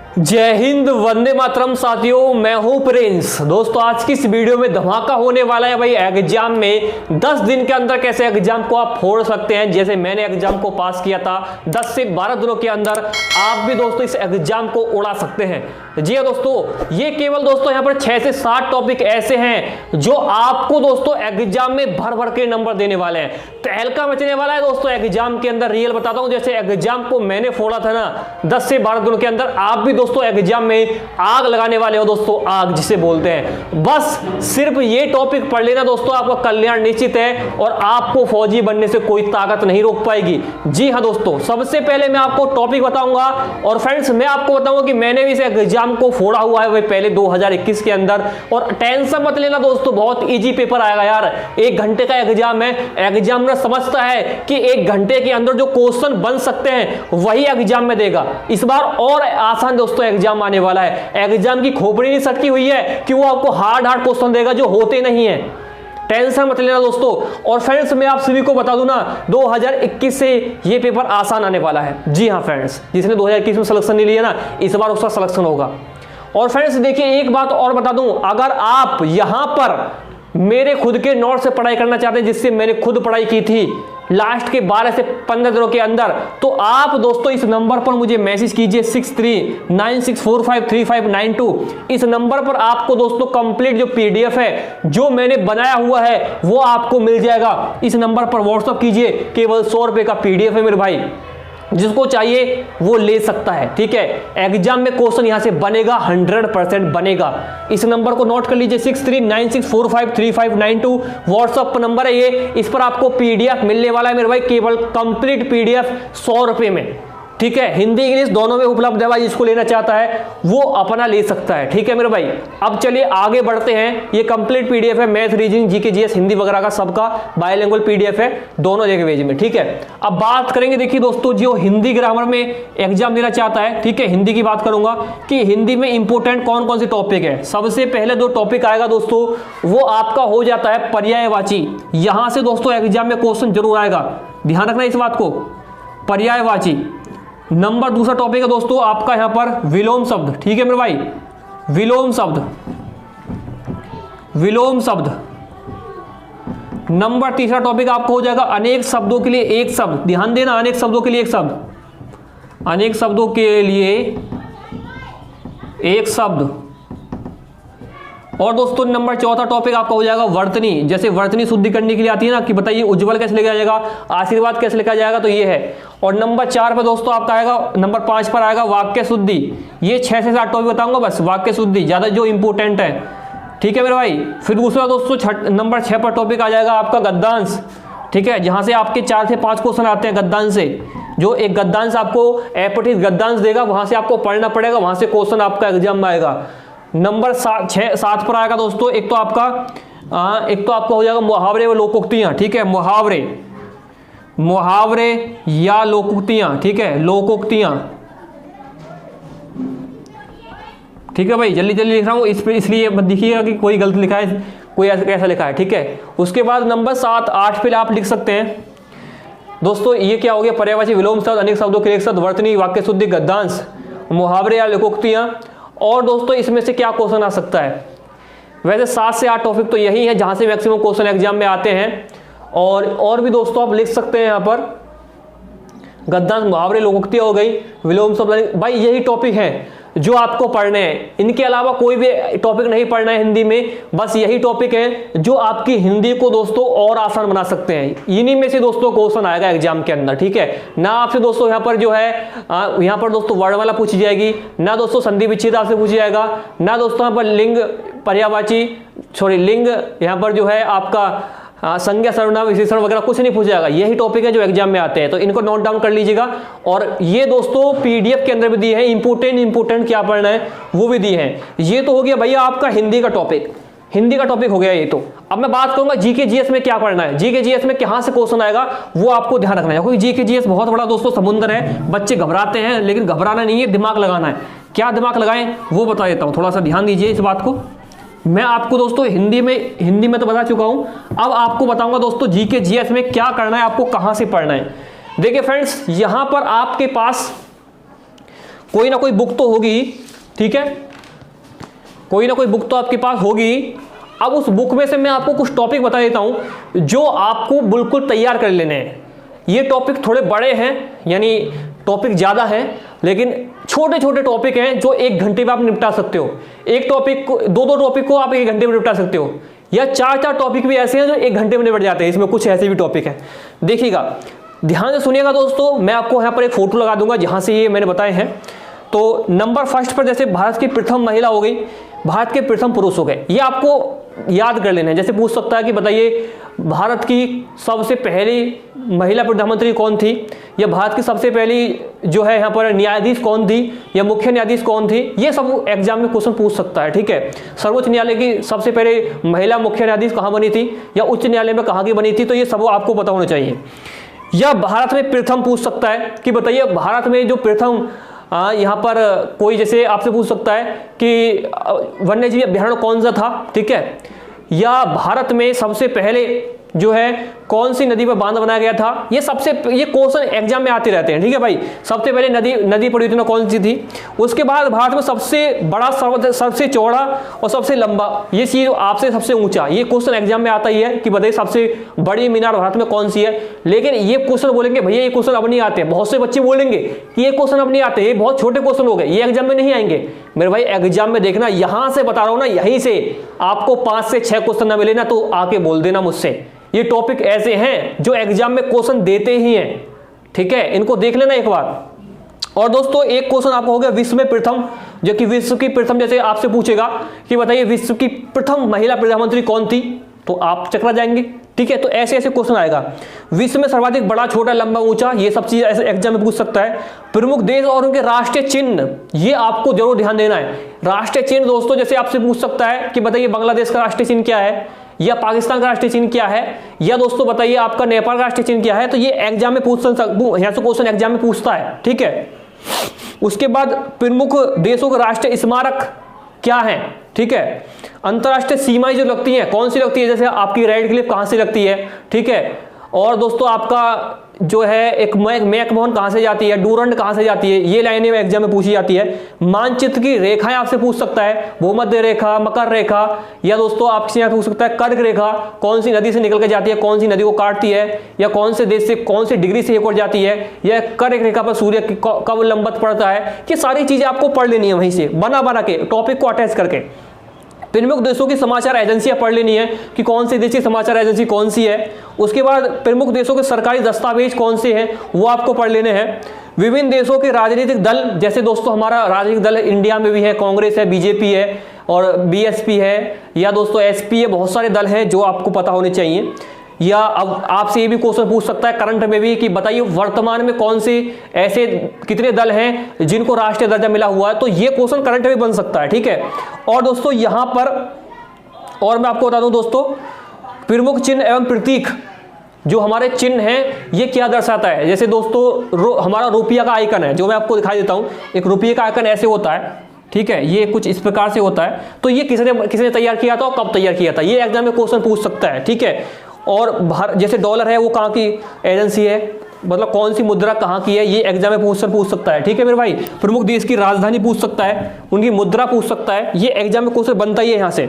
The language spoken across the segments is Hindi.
जय हिंद, वंदे मातरम साथियों, मैं हूं प्रिंस। दोस्तों आज की इस वीडियो में धमाका होने वाला है भाई। एग्जाम में 10 दिन के अंदर कैसे एग्जाम को आप फोड़ सकते हैं। जैसे मैंने एग्जाम को पास किया था 10 से 12 दिनों के अंदर, आप भी दोस्तों इस एग्जाम को उड़ा सकते हैं। जी हाँ दोस्तों, ये केवल दोस्तों यहाँ पर 6 से 7 टॉपिक ऐसे हैं जो आपको दोस्तों एग्जाम में भर भर के नंबर देने वाले हैं। तहलका मचने वाला है दोस्तों एग्जाम के अंदर। रियल बताता हूं, जैसे एग्जाम को मैंने फोड़ा था ना 10 से 12 दिनों के अंदर, आप भी दोस्तों एग्जाम में आग लगाने वाले हो दोस्तों। आग जिसे बोलते हैं, बस सिर्फ ये टॉपिक पढ़ लेना दोस्तों, आपका कल्याण निश्चित है और आपको फौजी बनने से कोई ताकत नहीं रोक पाएगी। जी हाँ दोस्तों, सबसे पहले मैं आपको टॉपिक बताऊंगा और फ्रेंड्स मैं आपको बताऊंगा कि मैंने भी इस एग्जाम को फोड़ा हुआ है पहले 2021 के अंदर। और टेंशन मत लेना दोस्तों, बहुत इजी पेपर आएगा यार। 1 घंटे का एग्जाम है। एग्जामिनर समझता है कि 1 घंटे के अंदर जो क्वेश्चन बन सकते हैं वही एग्जाम में देगा। इस बार और आसान दोस्तों एग्जाम आने वाला है। एग्जाम की खोपड़ी नहीं सटकी हुई है कि वो आपको हार्ड क्वेश्चन देगा जो होते नहीं है। टेंशन मत लेना दोस्तों। और फ्रेंड्स मैं आप सभी को बता दूं ना, 2021 से ये पेपर आसान आने वाला है। जी हाँ फ्रेंड्स, जिसने 2021 में सिलेक्शन नहीं लिया ना, इस बार उसका सिलेक्शन होगा। और फ्रेंड्स देखिए एक बात और बता दूं, अगर आप यहां पर मेरे खुद के नोट से पढ़ाई करना चाहते हैं, जिससे मैंने खुद पढ़ाई की थी लास्ट के 12 से 15 दिनों के अंदर, तो आप दोस्तों इस नंबर पर मुझे मैसेज कीजिए 6396453592। इस नंबर पर आपको दोस्तों कंप्लीट जो पीडीएफ है जो मैंने बनाया हुआ है वो आपको मिल जाएगा। इस नंबर पर व्हाट्सअप कीजिए, केवल 100 रुपए का पीडीएफ है मेरे भाई, जिसको चाहिए वो ले सकता है। ठीक है, एग्जाम में क्वेश्चन यहां से बनेगा, 100% बनेगा। इस नंबर को नोट कर लीजिए 6396453592 व्हाट्सएप नंबर है ये। इस पर आपको पीडीएफ मिलने वाला है मेरे भाई, केवल कंप्लीट पीडीएफ 100 रुपए में। ठीक है, हिंदी इंग्लिश दोनों में उपलब्ध है भाई, जिसको लेना चाहता है वो अपना ले सकता है। ठीक है मेरे भाई, अब चलिए आगे बढ़ते हैं। ये कंप्लीट पीडीएफ है, math reasoning GK GS Hindi वगैरह का सबका बायलैंग्वेज पीडीएफ है, दोनों लैंग्वेज में। ठीक है, अब बात करेंगे, देखिए दोस्तों जो हिंदी ग्रामर में एग्जाम देना चाहता है, ठीक है, हिंदी की बात करूंगा कि हिंदी में इंपोर्टेंट कौन कौन से टॉपिक है। सबसे पहले 2 टॉपिक आएगा दोस्तों, वो आपका हो जाता है पर्यायवाची। यहां से दोस्तों एग्जाम में क्वेश्चन जरूर आएगा, ध्यान रखना इस बात को, पर्यायवाची। नंबर दूसरा टॉपिक है दोस्तों आपका यहां पर विलोम शब्द। ठीक है मेरे भाई, विलोम शब्द, विलोम शब्द। नंबर तीसरा टॉपिक आपको हो जाएगा अनेक शब्दों के लिए एक शब्द। ध्यान देना, अनेक शब्दों के लिए एक शब्द, अनेक शब्दों के लिए एक शब्द। और दोस्तों नंबर चौथा टॉपिक आपका हो जाएगा वर्तनी। जैसे वर्तनी शुद्धि करने के लिए आती है ना कि बताइए उज्जवल कैसे लिखा जाएगा, आशीर्वाद कैसे लिखा जाएगा, तो ये है। और नंबर 4 पर दोस्तों आपका आएगा, नंबर 5 पर आएगा वाक्य शुद्धि। ये 6 से 7 टॉपिक बताऊंगा बस, वाक्य शुद्धि ज्यादा जो इंपोर्टेंट है। ठीक है मेरे भाई, फिर दूसरा दोस्तों नंबर 6 पर टॉपिक आ जाएगा आपका गद्यांश। ठीक है, जहां से आपके 4 से 5 क्वेश्चन आते हैं गद्यांश से। जो एक गद्यांश आपको एपटिस गद्यांश देगा, वहां से आपको पढ़ना पड़ेगा, वहां से क्वेश्चन आपका एग्जाम में आएगा। नंबर 7 पर आएगा दोस्तों एक तो आपका हो जाएगा मुहावरे व लोकोक्तियां। ठीक है, मुहावरे या लोकोक्तियां। ठीक है, लोकोक्तियां। ठीक है भाई, जल्दी जल्दी लिख रहा हूं इसलिए मत देखिएगा कि कोई गलत लिखा है, कोई ऐसा लिखा है। ठीक है, उसके बाद नंबर 7 8 पे आप लिख सकते हैं दोस्तों, ये क्या हो गया, पर्यायवाची, विलोम शब्द, अनेक शब्दों के लिए एक शब्द, वर्तनी, वाक्य शुद्धि, गद्यांश, मुहावरे या लोकोक्तियां। और दोस्तों इसमें से क्या क्वेश्चन आ सकता है, वैसे 7 से 8 टॉपिक तो यही है जहां से मैक्सिमम क्वेश्चन एग्जाम में आते हैं। और भी दोस्तों आप लिख सकते हैं यहां पर गद्यांश, मुहावरे, लोकोक्तियां हो गई, विलोम शब्द। भाई यही टॉपिक है जो आपको पढ़ने हैं, इनके अलावा कोई भी टॉपिक नहीं पढ़ना है हिंदी में। बस यही टॉपिक है जो आपकी हिंदी को दोस्तों और आसान बना सकते हैं। इन्हीं में से दोस्तों क्वेश्चन आएगा एग्जाम के अंदर। ठीक है ना, आपसे दोस्तों यहाँ पर जो है यहाँ पर दोस्तों वर्णमाला पूछी जाएगी ना, दोस्तों संधि विच्छेद आपसे पूछी जाएगा ना, दोस्तों यहाँ पर लिंग पर्यायवाची लिंग यहाँ पर जो है आपका संज्ञा सर्वनाम विशेषण वगैरह कुछ नहीं पूछा जाएगा। यही टॉपिक है जो एग्जाम में आते हैं, तो इनको नोट डाउन कर लीजिएगा। और ये दोस्तों पीडीएफ के अंदर भी दिए हैं, इंपोर्टेंट क्या पढ़ना है वो भी दिए हैं। ये तो हो गया भैया आपका हिंदी का टॉपिक, हिंदी का टॉपिक हो गया ये तो। अब मैं बात करूंगा जीके जीएस में क्या पढ़ना है। जीके जीएस में कहां से क्वेश्चन आएगा वो आपको ध्यान रखना है, क्योंकि जीके जीएस बहुत बड़ा दोस्तों समुद्र है। बच्चे घबराते हैं, लेकिन घबराना नहीं है, दिमाग लगाना है। क्या दिमाग लगाएं वो बता देता हूं, थोड़ा सा ध्यान दीजिए इस बात को। मैं आपको दोस्तों हिंदी में तो बता चुका हूं, अब आपको बताऊंगा दोस्तों जीके जीएस में क्या करना है, आपको कहां से पढ़ना है। देखिए फ्रेंड्स, यहां पर आपके पास कोई ना कोई बुक तो होगी, ठीक है, कोई ना कोई बुक तो आपके पास होगी। अब उस बुक में से मैं आपको कुछ टॉपिक बता देता हूं जो आपको बिल्कुल तैयार कर लेने हैं। ये टॉपिक थोड़े बड़े हैं, यानी टॉपिक ज़्यादा है, लेकिन छोटे छोटे टॉपिक हैं जो 1 घंटे में आप निपटा सकते हो। एक टॉपिक को, दो टॉपिक को आप 1 घंटे में निपटा सकते हो, या 4 टॉपिक भी ऐसे हैं जो 1 घंटे में निपट जाते हैं। इसमें कुछ ऐसे भी टॉपिक हैं, देखिएगा, ध्यान से सुनिएगा दोस्तों। मैं आपको यहाँ पर एक फोटो लगा दूंगा जहाँ से ये मैंने बताए हैं। तो नंबर फर्स्ट पर जैसे भारत की प्रथम महिला हो गई, भारत के प्रथम पुरुष हो गए, ये आपको याद कर लेना है। जैसे पूछ सकता है कि बताइए भारत की सबसे पहली महिला प्रधानमंत्री कौन थी, या भारत की सबसे पहली जो है यहाँ पर न्यायाधीश कौन थी, या मुख्य न्यायाधीश कौन थी। ये सब एग्जाम में क्वेश्चन पूछ सकता है, ठीक है। सर्वोच्च न्यायालय की सबसे पहले महिला मुख्य न्यायाधीश कहाँ बनी थी, या उच्च न्यायालय में कहाँ की बनी थी, तो ये सब आपको पता होना चाहिए। या भारत में प्रथम पूछ सकता है कि बताइए भारत में जो प्रथम यहाँ पर कोई जैसे आपसे पूछ सकता है कि वन्यजीव अभ्यारण्य कौन सा था, ठीक है। या भारत में सबसे पहले जो है कौन सी नदी पर बांध बनाया गया था। ये क्वेश्चन एग्जाम में आते रहते हैं, ठीक है भाई। सबसे पहले नदी परियोजना कौन सी थी। उसके बाद भारत में सबसे बड़ा, सबसे चौड़ा और सबसे लंबा, ये चीज आपसे सबसे ऊंचा, ये क्वेश्चन एग्जाम में आता ही है कि बताइए सबसे बड़ी मीनार भारत में कौन सी है। लेकिन ये क्वेश्चन बोलेंगे भैया ये क्वेश्चन अब नहीं आते, बहुत से बच्चे बोलेंगे कि ये क्वेश्चन अब नहीं आते, ये बहुत छोटे क्वेश्चन हो गए, ये एग्जाम में नहीं आएंगे। मेरे भाई एग्जाम में देखना, यहां से बता रहा हूं ना, यहीं से आपको 5 से 6 क्वेश्चन ना मिले ना तो आके बोल देना मुझसे। ये टॉपिक ऐसे हैं जो एग्जाम में क्वेश्चन देते ही हैं, ठीक है, इनको देख लेना एक बार। और दोस्तों एक क्वेश्चन आपको हो गया विश्व में प्रथम, जो कि विश्व की प्रथम, जैसे आपसे पूछेगा कि बताइए विश्व की प्रथम महिला प्रधानमंत्री कौन थी, तो आप चकरा जाएंगे, ठीक है। तो ऐसे ऐसे क्वेश्चन आएगा। विश्व में सर्वाधिक बड़ा, छोटा, लंबा, ऊंचा, ये सब चीज ऐसे एग्जाम में पूछ सकता है। प्रमुख देश और उनके राष्ट्रीय चिन्ह, ये आपको जरूर ध्यान देना है। राष्ट्रीय चिन्ह दोस्तों जैसे आपसे पूछ सकता है कि बताइए बांग्लादेश का राष्ट्रीय चिन्ह क्या है, या पाकिस्तान का राष्ट्रीय चिन्ह क्या है, या दोस्तों बताइए आपका नेपाल का राष्ट्रीय चिन्ह क्या है। तो ये एग्जाम में यहाँ से क्वेश्चन एग्जाम में पूछता है, ठीक है। उसके बाद प्रमुख देशों के राष्ट्रीय स्मारक क्या है, ठीक है। अंतरराष्ट्रीय सीमाएं जो लगती हैं कौन सी लगती है, जैसे आपकी रेड क्लिफ कहां से लगती है, ठीक है। और दोस्तों आपका जो है एक मैकमोहन कहां से जाती है, डूरंड कहां से जाती है, ये लाइनें एग्जाम में पूछी जाती है। मानचित्र की रेखाएं आपसे पूछ सकता है, भूमध्य रेखा, मकर रेखा, या दोस्तों आपसे यहाँ पूछ सकता है कर्क रेखा कौन सी नदी से निकल के जाती है, कौन सी नदी को काटती है, या कौन से देश से कौन सी डिग्री से एक जाती है, या कर्क रेखा पर सूर्य कब लंबत पड़ता है। ये सारी चीजें आपको पढ़ लेनी है वहीं से बना के टॉपिक को अटैच करके। प्रमुख देशों की समाचार एजेंसियां पढ़ लेनी है कि कौन सी देश की समाचार एजेंसी कौन सी है। उसके बाद प्रमुख देशों के सरकारी दस्तावेज कौन से हैं वो आपको पढ़ लेने हैं। विभिन्न देशों के राजनीतिक दल, जैसे दोस्तों हमारा राजनीतिक दल इंडिया में भी है, कांग्रेस है, बीजेपी है और बीएसपी है, या दोस्तों एसपी है, बहुत सारे दल हैं जो आपको पता होने चाहिए। या अब आपसे ये भी क्वेश्चन पूछ सकता है करंट में भी कि बताइए वर्तमान में कौन से ऐसे कितने दल हैं जिनको राष्ट्रीय दर्जा मिला हुआ है। तो ये क्वेश्चन करंट में बन सकता है, ठीक है। और दोस्तों यहां पर और मैं आपको बता दूं दोस्तों, प्रमुख चिन्ह एवं प्रतीक जो हमारे चिन्ह हैं ये क्या दर्शाता है। जैसे दोस्तों हमारा रुपया का आइकन है, जो मैं आपको दिखाई देता हूं, एक रुपये का आइकन ऐसे होता है, ठीक है, ये कुछ इस प्रकार से होता है। तो ये किसने तैयार किया था और कब तैयार किया था, ये एग्जाम में क्वेश्चन पूछ सकता है, ठीक है। और जैसे डॉलर है वो कहाँ की एजेंसी है, मतलब कौन सी मुद्रा कहाँ की है, ये एग्जाम में पूछ सकता है, ठीक है मेरे भाई। प्रमुख देश की राजधानी पूछ सकता है, उनकी मुद्रा पूछ सकता है, ये एग्जाम में क्वेश्चन बनता ही है यहाँ से।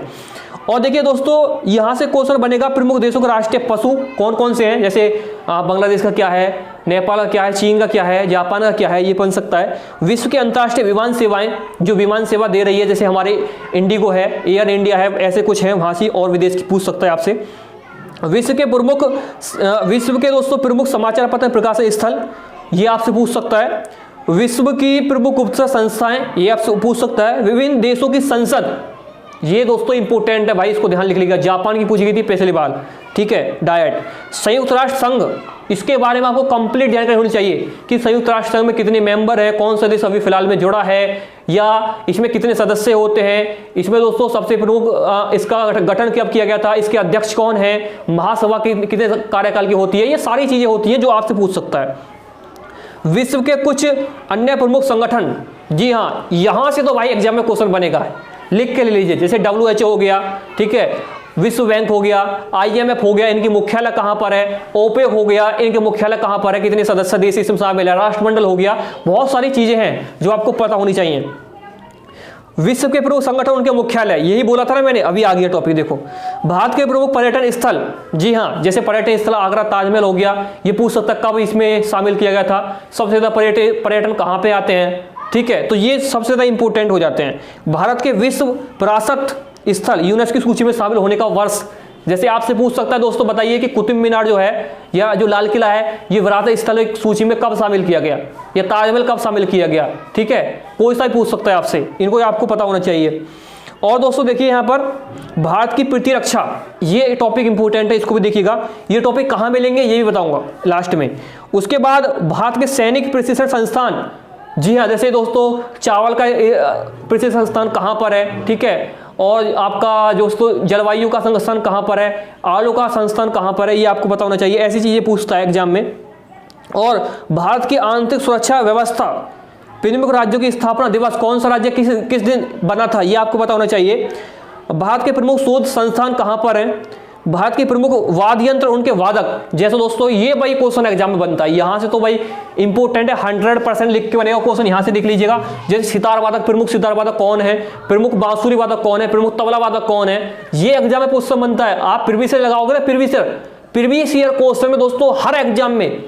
और देखिए दोस्तों यहाँ से क्वेश्चन बनेगा प्रमुख देशों के राष्ट्रीय पशु कौन कौन से हैं, जैसे बांग्लादेश का क्या है, नेपाल का क्या है, चीन का क्या है, जापान का क्या है, ये बन सकता है। विश्व के अंतर्राष्ट्रीय विमान सेवाएं जो विमान सेवा दे रही है, जैसे हमारे इंडिगो है, एयर इंडिया है, ऐसे कुछ है वहाँ से, और विदेश की पूछ सकता है आपसे। विश्व के दोस्तों प्रमुख समाचार पत्र प्रकाशन स्थल, ये आपसे पूछ सकता है। विश्व की प्रमुख गुप्तचर संस्थाएं, ये आपसे पूछ सकता है। विभिन्न देशों की संसद, ये दोस्तों इंपोर्टेंट है भाई, इसको ध्यान लिख लीजिएगा। जापान की पूछी गई थी पिछली बार, ठीक है। डायट, संयुक्त राष्ट्र संघ, इसके बारे में आपको कंप्लीट जानकारी होनी चाहिए कि संयुक्त राष्ट्र संघ में कितने मेंबर है, कौन सा देश अभी फिलहाल में जुड़ा है, या इसमें कितने सदस्य होते हैं। इसमें दोस्तों सबसे प्रमुख इसका गठन कब किया गया था, इसके अध्यक्ष कौन है, महासभा की कितने कार्यकाल की होती है, ये सारी चीजें होती हैं जो आपसे पूछ सकता है। विश्व के कुछ अन्य प्रमुख संगठन, जी हाँ, यहां से तो भाई एग्जाम में क्वेश्चन बनेगा, लिख के ले लीजिए। जैसे WHO हो गया, ठीक है, विश्व बैंक हो गया, IMF हो गया, इनकी मुख्यालय कहां पर है, ओपेक हो गया, इनके मुख्यालय कहां पर है, कितने सदस्य देश इसमें शामिल है, राष्ट्रमंडल हो गया, बहुत सारी चीजें हैं जो आपको पता होनी चाहिए। विश्व के प्रमुख संगठन, उनके मुख्यालय, यही बोला था ना मैंने, अभी आ गया टॉपिक देखो। भारत के प्रमुख पर्यटन स्थल, जी हाँ, जैसे पर्यटन स्थल आगरा ताजमहल हो गया, ये पूछ सकता कब इसमें शामिल किया गया था, सबसे ज्यादा पर्यटन कहाँ पे आते हैं, ठीक है, तो ये सबसे ज्यादा इंपॉर्टेंट हो जाते हैं। भारत के विश्व विरासत स्थल यूनेस्को की सूची में शामिल होने का वर्ष, जैसे आपसे पूछ सकता है दोस्तों, बताइए कि कुतुब मीनार जो है या जो लाल किला है, ये विरासत स्थल सूची में कब शामिल किया गया, या ताजमहल कब शामिल किया गया, ठीक है, कोई सा भी पूछ सकता है आपसे, इनको आपको पता होना चाहिए। और दोस्तों देखिए यहाँ पर भारत की प्रतिरक्षा, ये टॉपिक इंपॉर्टेंट है, इसको भी देखिएगा, ये टॉपिक कहाँ मिलेंगे ये भी बताऊंगा लास्ट में। उसके बाद भारत के सैनिक प्रशिक्षण संस्थान, जी हाँ, जैसे दोस्तों चावल का प्रशिक्षण संस्थान कहाँ पर है, ठीक है, और आपका दोस्तों जलवायु का संस्थान कहाँ पर है, आलू का संस्थान कहाँ पर है, ये आपको पता होना चाहिए, ऐसी चीजें पूछता है एग्जाम में। और भारत की आंतरिक सुरक्षा व्यवस्था, प्रमुख राज्यों की स्थापना दिवस, कौन सा राज्य किस दिन बना था, ये आपको पता होना चाहिए। भारत के प्रमुख शोध संस्थान कहाँ पर है, भारत के प्रमुख वाद्य यंत्र, उनके वादक, जैसे दोस्तों ये भाई क्वेश्चन एग्जाम में बनता है, यहां से तो भाई इंपॉर्टेंट है, 100% लिख के बनेगा क्वेश्चन, यहां से लिख लीजिएगा। जैसे सितार वादक, प्रमुख सितार वादक कौन है, प्रमुख बांसुरी वादक कौन है, प्रमुख तबला वादक कौन है, ये एग्जाम में क्वेश्चन बनता है। आप प्रीवियस ईयर लगाओगे ना, प्रीवियस ईयर क्वेश्चन में दोस्तों हर एग्जाम में,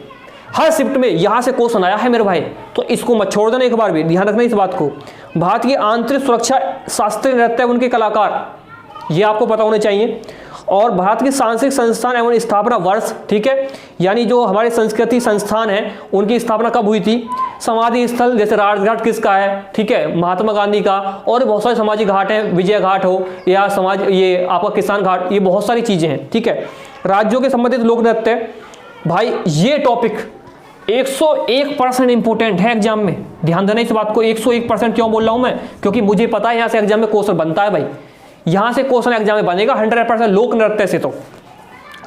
हर शिफ्ट में यहां से क्वेश्चन आया है मेरे भाई, तो इसको मत छोड़ देना, एक बार भी ध्यान रखना इस बात को। भारत की आंतरिक सुरक्षा शास्त्रीय नृत्य, उनके कलाकार, ये आपको पता होने चाहिए। और भारत के सांस्कृतिक संस्थान एवं स्थापना वर्ष, ठीक है, यानी जो हमारे संस्कृति संस्थान है उनकी स्थापना कब हुई थी। समाधि स्थल, जैसे राजघाट किसका है, ठीक है, महात्मा गांधी का, और बहुत सारे सामाजिक घाट हैं, विजय घाट हो या समाज, ये आपका किसान घाट, ये बहुत सारी चीजें हैं, ठीक है। राज्यों के संबंधित लोक नृत्य, भाई ये टॉपिक 101% इंपोर्टेंट है एग्जाम में, ध्यान देना इस बात को। 101% क्यों बोल रहा हूं मैं, क्योंकि मुझे पता है यहां से एग्जाम में क्वेश्चन बनता है भाई, यहां से क्वेश्चन एग्जाम में बनेगा 100% लोक नृत्य से, तो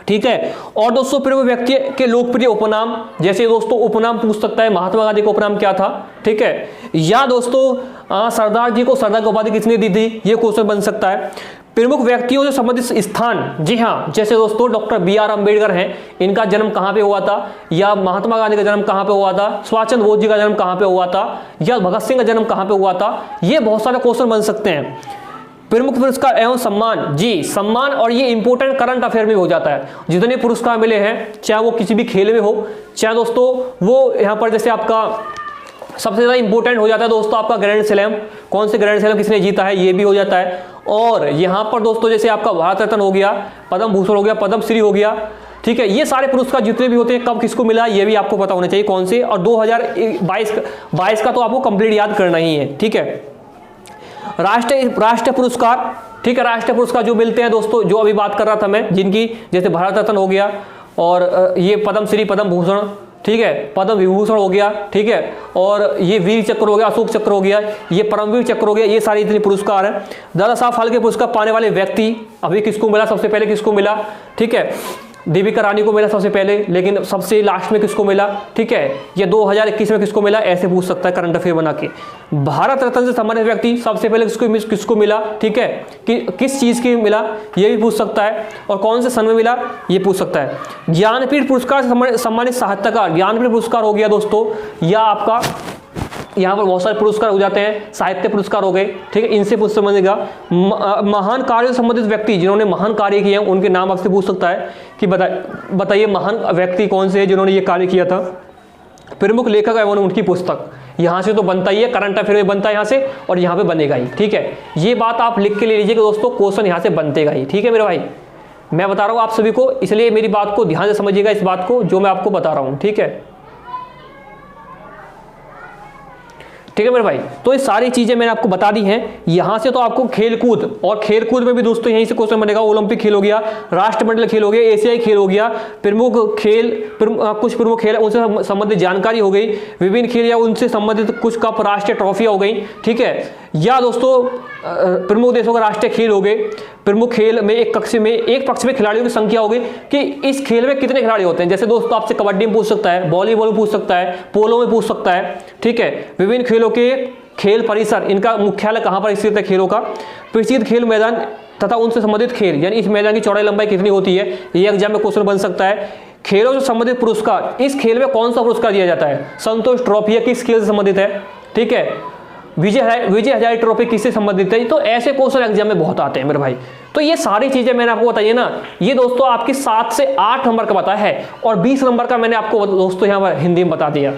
ठीक है। और दोस्तों प्रमुख व्यक्ति के लोकप्रिय उपनाम, जैसे दोस्तों उपनाम पूछ सकता है, महात्मा गांधी का उपनाम क्या था, ठीक है, या दोस्तों सरदार जी को सरदार की उपाधि किसने दी थी, ये क्वेश्चन बन सकता है। प्रमुख व्यक्तियों से संबंधित स्थान, जी हाँ, जैसे दोस्तों डॉक्टर BR अम्बेडकर हैं, इनका जन्म कहाँ पे हुआ था, या महात्मा गांधी का जन्म कहाँ पे हुआ था, सुभाष चंद्र बोस जी का जन्म कहाँ पे हुआ था, या भगत सिंह का जन्म कहाँ पे हुआ था, ये बहुत सारे क्वेश्चन बन सकते हैं। प्रमुख पुरस्कार एवं सम्मान, जी सम्मान, और ये इंपॉर्टेंट करंट अफेयर में हो जाता है, जितने पुरस्कार मिले हैं, चाहे वो किसी भी खेल में हो, चाहे दोस्तों वो यहाँ पर जैसे आपका सबसे ज्यादा इंपॉर्टेंट हो जाता है दोस्तों आपका ग्रैंड स्लैम, कौन से ग्रैंड स्लैम किसने जीता है, ये भी हो जाता है। और यहाँ पर दोस्तों जैसे आपका भारत रत्न हो गया, पद्म भूषण हो गया, पद्म श्री हो गया, ठीक है, ये सारे पुरस्कार जितने भी होते हैं कब किसको मिला ये भी आपको पता होना चाहिए कौन से। और 2022 का तो आपको कंप्लीट याद करना ही है, ठीक है। राष्ट्रीय पुरस्कार, ठीक है, राष्ट्रीय पुरस्कार जो मिलते हैं दोस्तों, जो अभी बात कर रहा था मैं, जिनकी जैसे भारत रत्न हो गया, और ये पद्म श्री, पद्म भूषण, ठीक है, पद्म विभूषण हो गया, ठीक है, और ये वीर चक्र हो गया, अशोक चक्र हो गया, ये परमवीर चक्र हो गया, ये सारे इतने पुरस्कार हैं। दादा साहब फाल्के पुरस्कार पाने वाले व्यक्ति, अभी किसको मिला, सबसे पहले किसको मिला, ठीक है, देविका रानी को मिला सबसे पहले, लेकिन सबसे लास्ट में किसको मिला, ठीक है, ये 2021 में किसको मिला, ऐसे पूछ सकता है करंट अफेयर बना के। भारत रत्न से संबंधित व्यक्ति सबसे पहले किसको मिला, ठीक है, कि किस चीज की मिला, ये भी पूछ सकता है, और कौन से सन में मिला ये पूछ सकता है। ज्ञानपीठ पुरस्कार से सम्मानित साहित्यकार, ज्ञानपीठ पुरस्कार हो गया दोस्तों, या आपका यहाँ पर बहुत सारे पुरस्कार हो जाते हैं, साहित्य पुरस्कार हो गए, ठीक है, इनसे पूछ समझेगा। महान कार्य से संबंधित व्यक्ति जिन्होंने महान कार्य किए हैं उनके नाम आपसे पूछ सकता है कि बताइए महान व्यक्ति कौन से हैं जिन्होंने ये कार्य किया था। प्रमुख लेखक एवं उनकी पुस्तक, यहाँ से तो बनता ही है, करंट अफेयर में बनता है यहाँ से, और यहाँ पे बनेगा ही, ठीक है, ये बात आप लिख के ले लीजिए कि दोस्तों क्वेश्चन यहाँ से बनतेगा ही, ठीक है मेरे भाई, मैं बता रहा हूँ आप सभी को, इसलिए मेरी बात को ध्यान से समझिएगा, इस बात को जो मैं आपको बता रहा हूँ, ठीक है, ठीक है मेरे भाई। तो ये सारी चीजें मैंने आपको बता दी हैं। यहाँ से तो आपको खेलकूद, और खेलकूद में भी दोस्तों यहीं से क्वेश्चन बनेगा, ओलंपिक खेल हो गया, राष्ट्रमंडल खेल हो गया, एशियाई खेल हो गया, प्रमुख खेल, कुछ प्रमुख खेल उनसे संबंधित जानकारी हो गई, विभिन्न खेल या उनसे संबंधित कुछ कप, राष्ट्रीय ट्रॉफी हो गई, ठीक है, या दोस्तों प्रमुख देशों का राष्ट्रीय खेल हो गए। प्रमुख खेल में एक पक्ष में खिलाड़ियों की संख्या हो गई कि इस खेल में कितने खिलाड़ी होते हैं, जैसे दोस्तों आपसे कबड्डी में पूछ सकता है, वॉलीबॉल में पूछ सकता है, पोलो में पूछ सकता है, ठीक है। विभिन्न खेलों के खेल परिसर, इनका मुख्यालय कहां पर स्थित है खेलों का। प्रसिद्ध खेल मैदान तथा उनसे संबंधित खेल, यानी इस मैदान की चौड़ाई लंबाई कितनी होती है, ये एग्जाम में क्वेश्चन बन सकता है। खेलों से संबंधित पुरस्कार, इस खेल में कौन सा पुरस्कार दिया जाता है, संतोष ट्रॉफी किस खेल से संबंधित है, ठीक है, विजय हजारे ट्रॉफी किससे संबंधित है। तो ऐसे क्वेश्चन एग्जाम में बहुत आते हैं मेरे भाई। तो ये सारी चीजें मैंने आपको बताई है ना, ये दोस्तों आपकी 7 से 8 नंबर का बता है और 20 नंबर का मैंने आपको दोस्तों यहाँ पर हिंदी में बता दिया,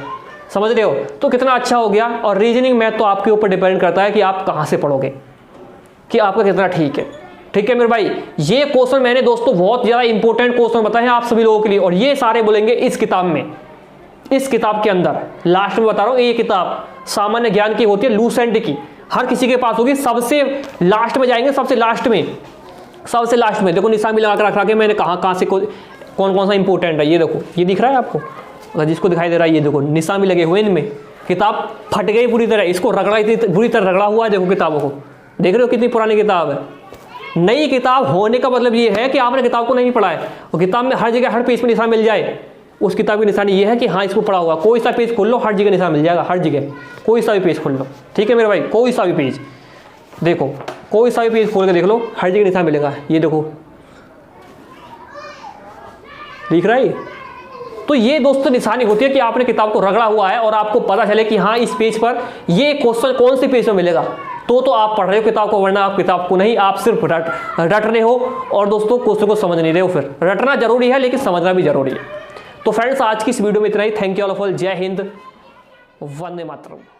समझ रहे हो। तो कितना अच्छा हो गया। और रीजनिंग मैथ तो आपके ऊपर डिपेंड करता है कि आप कहाँ से पढ़ोगे, कि आपका कितना ठीक है, ठीक है मेरे भाई। ये क्वेश्चन मैंने दोस्तों बहुत ज्यादा इंपॉर्टेंट क्वेश्चन बताए हैं आप सभी लोगों के लिए, और ये सारे बोलेंगे इस किताब में, इस किताब के अंदर। लास्ट में बता रहा हूं, ये किताब सामान्य ज्ञान की होती है, लूसेंट की, हर किसी के पास होगी। सबसे लास्ट में जाएंगे, सबसे लास्ट में देखो निशान भी लगा कर रखा के मैंने कहाँ से कौन कौन सा इंपॉर्टेंट है। ये देखो, ये दिख रहा है आपको, अगर जिसको दिखाई दे रहा है, ये देखो निशान भी लगे हुए इनमें। किताब फट गई पूरी तरह, इसको रगड़ा, इतनी बुरी तरह रगड़ा हुआ है। देखो किताबों को, देख रहे हो कितनी पुरानी किताब है। नई किताब होने का मतलब ये है कि आपने किताब को नहीं पढ़ा है, और किताब में हर जगह हर पेज पर निशान मिल जाए, उस किताब की निशानी ये है कि हाँ इसको पढ़ा हुआ। कोई सा पेज खोल लो, हर जगह निशान मिल जाएगा, हर जगह कोई सा भी पेज खोल लो, ठीक है मेरे भाई, कोई सा भी पेज देखो, कोई सा भी पेज खोल के देख लो, हर जगह निशान मिलेगा। ये देखो दिख रहा है। तो ये दोस्तों निशानी होती है कि आपने किताब को रगड़ा हुआ है और आपको पता चले कि हाँ इस पेज पर ये क्वेश्चन कौन से पेज में मिलेगा, तो आप पढ़ रहे हो किताब को, वरना आप किताब को नहीं, आप सिर्फ रट रहे हो और दोस्तों क्वेश्चन को समझ नहीं रहे हो। फिर रटना जरूरी है लेकिन समझना भी जरूरी है। तो फ्रेंड्स आज की इस वीडियो में इतना ही। Thank you all of all. जय हिंद, वंदे मातरम।